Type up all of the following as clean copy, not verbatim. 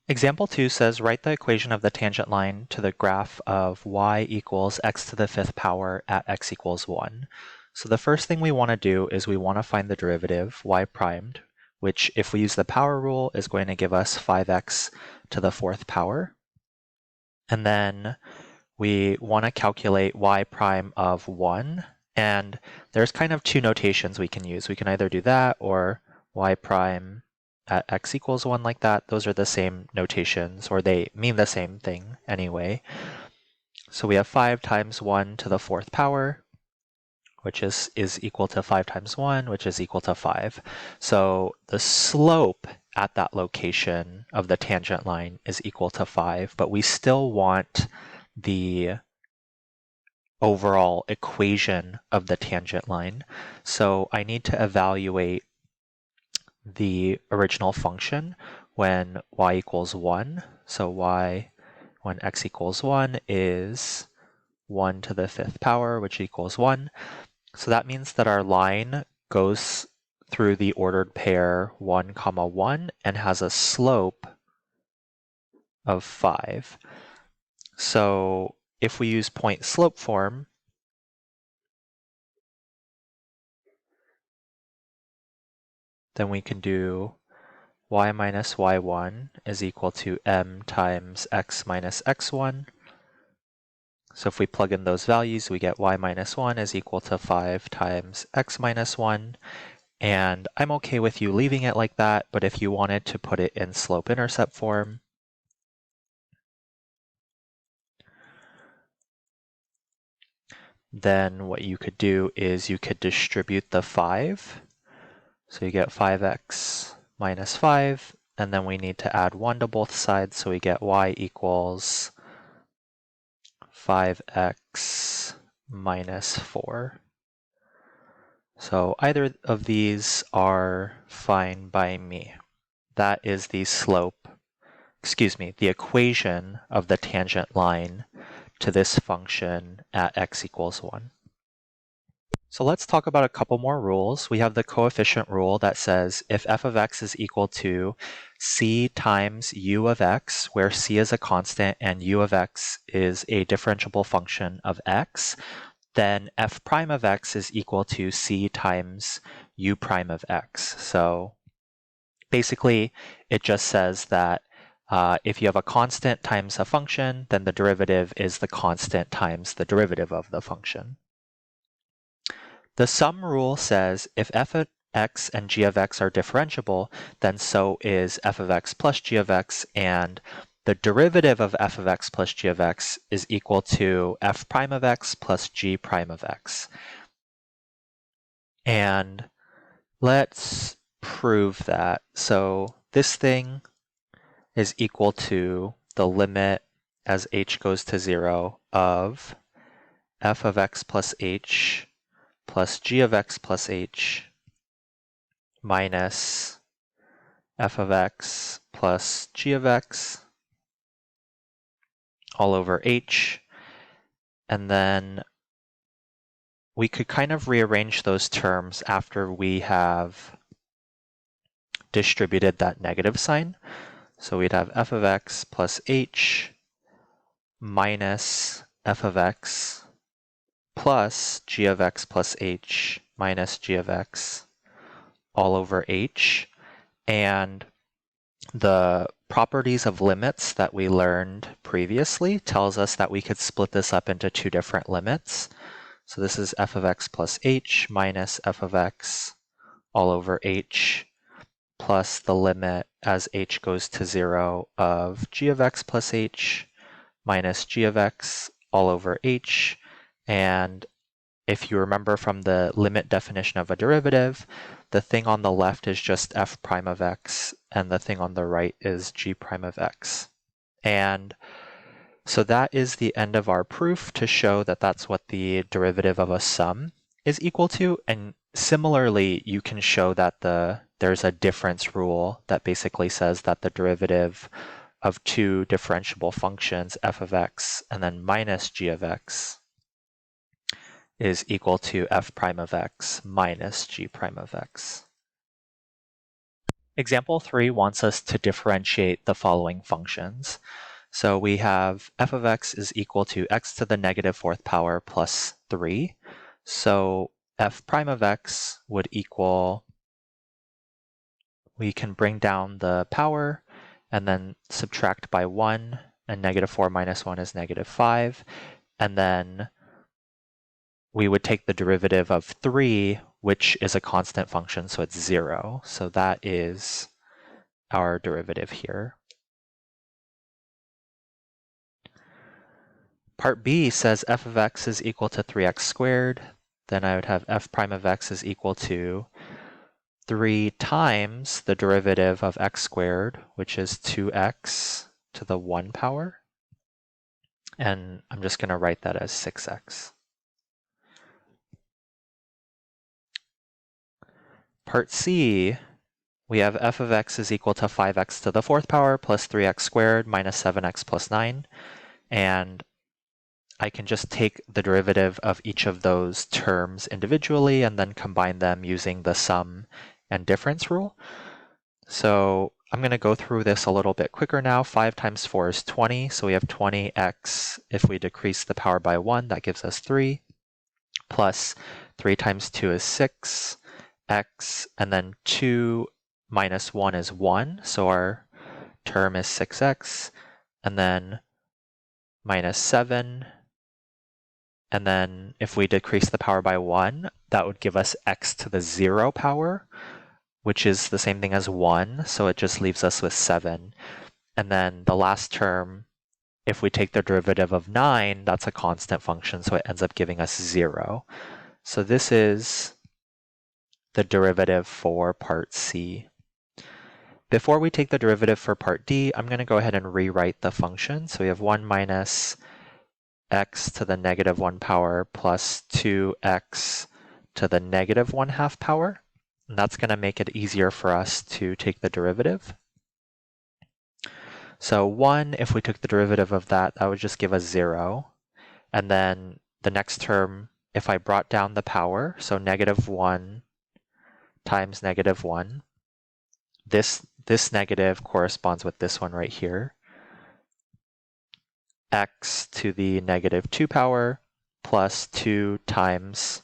Example 2 says write the equation of the tangent line to the graph of y equals x to the 5th power at x equals 1. So the first thing we want to do is we want to find the derivative y primed, which if we use the power rule is going to give us 5x to the 4th power. And then we want to calculate y prime of 1. And there's kind of two notations we can use. We can either do that or y prime at x equals 1 like that. Those are the same notations, or they mean the same thing anyway. So we have 5 times 1 to the 4th power, which is equal to 5 times 1, which is equal to 5. So the slope at that location of the tangent line is equal to 5, but we still want the overall equation of the tangent line. So I need to evaluate the original function when y equals 1. So y when x equals 1 is 1 to the 5th power, which equals 1. So that means that our line goes through the ordered pair 1, 1 and has a slope of 5. So if we use point slope form, then we can do y minus y1 is equal to m times x minus x1. So if we plug in those values, we get y minus 1 is equal to 5 times x minus 1. And I'm okay with you leaving it like that, but if you wanted to put it in slope-intercept form, then what you could do is you could distribute the 5. So you get 5x minus 5, and then we need to add 1 to both sides, so we get y equals 5x minus 4. So either of these are fine by me. That is the slope, the equation of the tangent line to this function at x equals 1. So let's talk about a couple more rules. We have the coefficient rule that says if f of x is equal to c times u of x, where c is a constant and u of x is a differentiable function of x, then f prime of x is equal to c times u prime of x. So basically, it just says that if you have a constant times a function, then the derivative is the constant times the derivative of the function. The sum rule says if f of x and g of x are differentiable, then so is f of x plus g of x, and the derivative of f of x plus g of x is equal to f prime of x plus g prime of x. And let's prove that. So this thing is equal to the limit as h goes to 0 of f of x plus h plus g of x plus h minus f of x plus g of x all over h. And then we could kind of rearrange those terms after we have distributed that negative sign. So we'd have f of x plus h minus f of x plus g of x plus h minus g of x all over h. And the properties of limits that we learned previously tells us that we could split this up into two different limits. So this is f of x plus h minus f of x all over h plus the limit as h goes to 0 of g of x plus h minus g of x all over h. And if you remember from the limit definition of a derivative, the thing on the left is just f prime of x, and the thing on the right is g prime of x. And so that is the end of our proof to show that that's what the derivative of a sum is equal to. And similarly, you can show that there's a difference rule that basically says that the derivative of two differentiable functions, f of x and then minus g of x, is equal to f prime of x minus g prime of x. Example 3 wants us to differentiate the following functions. So we have f of x is equal to x to the negative fourth power plus 3. So f prime of x would equal, we can bring down the power and then subtract by 1, and negative 4 minus 1 is negative 5. And then we would take the derivative of 3, which is a constant function, so it's 0. So that is our derivative here. Part B says f of x is equal to 3x squared. Then I would have f prime of x is equal to 3 times the derivative of x squared, which is 2x to the 1 power. And I'm just going to write that as 6x. Part C, we have f of x is equal to 5x to the fourth power plus 3x squared minus 7x plus 9. And I can just take the derivative of each of those terms individually and then combine them using the sum and difference rule. So I'm going to go through this a little bit quicker now. 5 times 4 is 20, so we have 20x. If we decrease the power by 1, that gives us 3, plus 3 times 2 is 6, x, and then 2 minus 1 is 1, so our term is 6x, and then minus 7, and then if we decrease the power by 1, that would give us x to the 0 power, which is the same thing as 1, so it just leaves us with 7. And then the last term, if we take the derivative of 9, that's a constant function, so it ends up giving us 0. So this is the derivative for part C. Before we take the derivative for part D, I'm going to go ahead and rewrite the function. So we have 1 minus x to the negative 1 power plus 2x to the negative 1/2 power. And that's going to make it easier for us to take the derivative. So 1, if we took the derivative of that, that would just give us 0. And then the next term, if I brought down the power, so negative 1 times negative 1, this negative corresponds with this one right here. X to the negative 2 power plus 2 times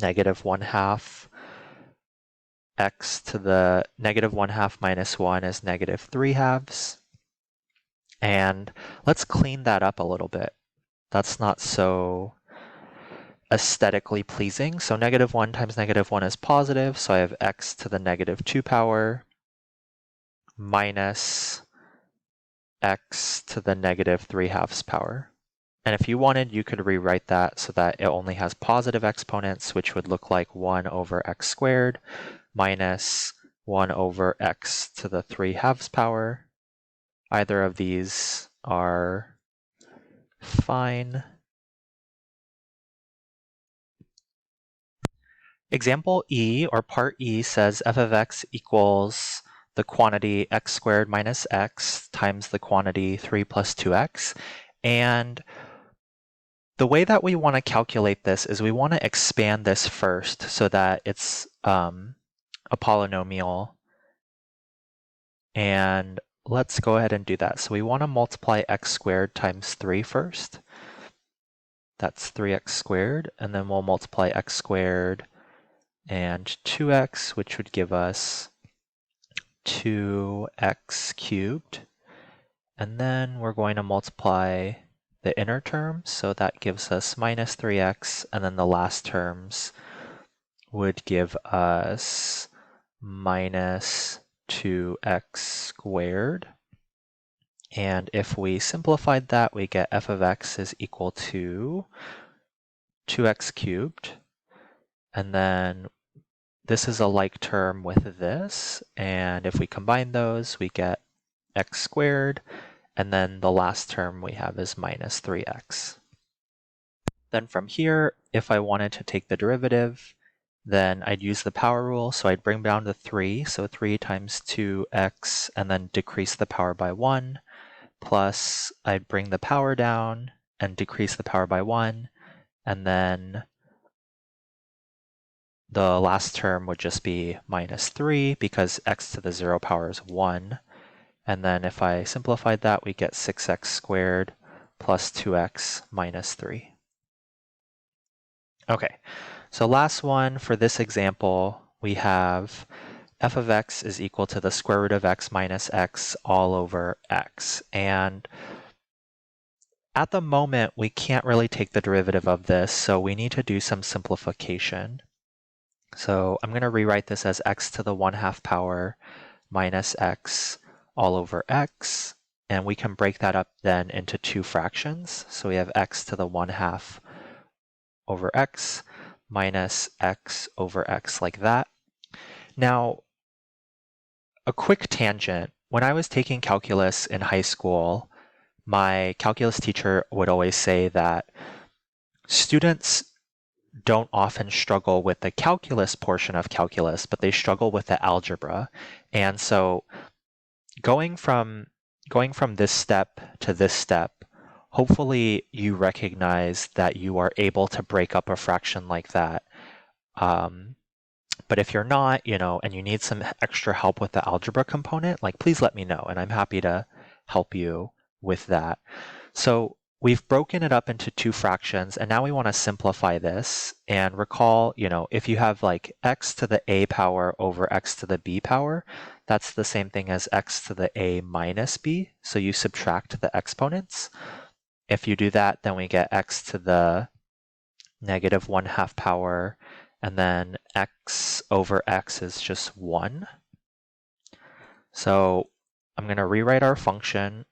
negative 1/2. X to the negative 1/2 minus 1 is negative 3/2. And let's clean that up a little bit. That's not so aesthetically pleasing. So negative 1 times negative 1 is positive, so I have x to the negative 2 power minus x to the negative 3/2 power. And if you wanted, you could rewrite that so that it only has positive exponents, which would look like 1 over x squared minus 1 over x to the 3/2 power. Either of these are fine. Example E, or part E, says f of x equals the quantity x squared minus x times the quantity 3 plus 2x. And the way that we want to calculate this is we want to expand this first so that it's a polynomial. And let's go ahead and do that. So we want to multiply x squared times 3 first. That's 3x squared. And then we'll multiply x squared and 2x, which would give us 2x cubed. And then we're going to multiply the inner terms, so that gives us minus 3x, and then the last terms would give us minus 2x squared. And if we simplified that, we get f of x is equal to 2x cubed. And then this is a like term with this, and if we combine those, we get x squared, and then the last term we have is minus 3x. Then from here, if I wanted to take the derivative, then I'd use the power rule, so I'd bring down the 3, so 3 times 2x, and then decrease the power by 1, plus I'd bring the power down and decrease the power by 1, and then the last term would just be minus 3 because x to the 0 power is 1. And then if I simplified that, we get 6x squared plus 2x minus 3. Okay, so last one for this example, we have f of x is equal to the square root of x minus x all over x. And at the moment, we can't really take the derivative of this, so we need to do some simplification. So I'm going to rewrite this as x to the 1/2 power minus x all over x. And we can break that up then into two fractions. So we have x to the 1/2 over x minus x over x like that. Now, a quick tangent. When I was taking calculus in high school, my calculus teacher would always say that students don't often struggle with the calculus portion of calculus, but they struggle with the algebra. And so going from this step to this step, hopefully you recognize that you are able to break up a fraction like that. But if you're not, and you need some extra help with the algebra component, please let me know, and I'm happy to help you with that. So we've broken it up into two fractions, and now we want to simplify this. And recall, if you have x to the a power over x to the b power, that's the same thing as x to the a minus b. So you subtract the exponents. If you do that, then we get x to the negative 1/2 power, and then x over x is just 1. So I'm going to rewrite our function.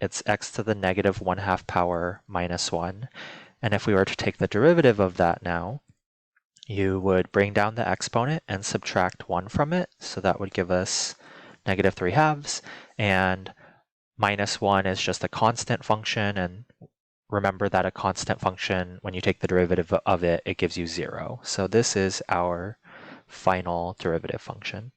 It's x to the negative 1/2 power minus 1. And if we were to take the derivative of that now, you would bring down the exponent and subtract 1 from it. So that would give us negative 3/2. And minus 1 is just a constant function. And remember that a constant function, when you take the derivative of it, it gives you 0. So this is our final derivative function.